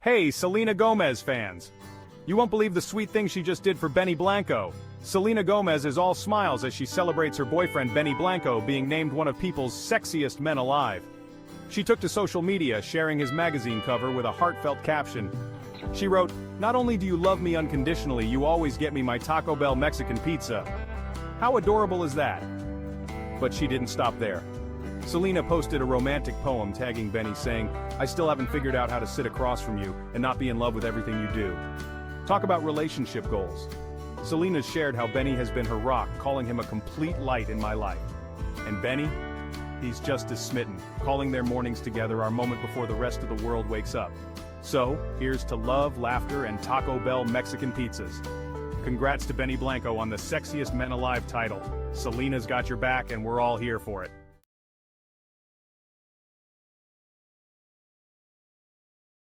Hey, Selena Gomez fans! You won't believe the sweet thing she just did for Benny Blanco. Selena Gomez is all smiles as she celebrates her boyfriend Benny Blanco being named one of people's sexiest men alive. She took to social media sharing his magazine cover with a heartfelt caption. She wrote, "Not only do you love me unconditionally, you always get me my Taco Bell Mexican pizza." How adorable is that? But she didn't stop there. Selena posted a romantic poem tagging Benny saying, "I still haven't figured out how to sit across from you and not be in love with everything you do." Talk about relationship goals. Selena shared how Benny has been her rock, calling him a complete light in my life. And Benny? He's just as smitten, calling their mornings together our moment before the rest of the world wakes up. So, here's to love, laughter, and Taco Bell Mexican pizzas. Congrats to Benny Blanco on the Sexiest Men Alive title. Selena's got your back and we're all here for it.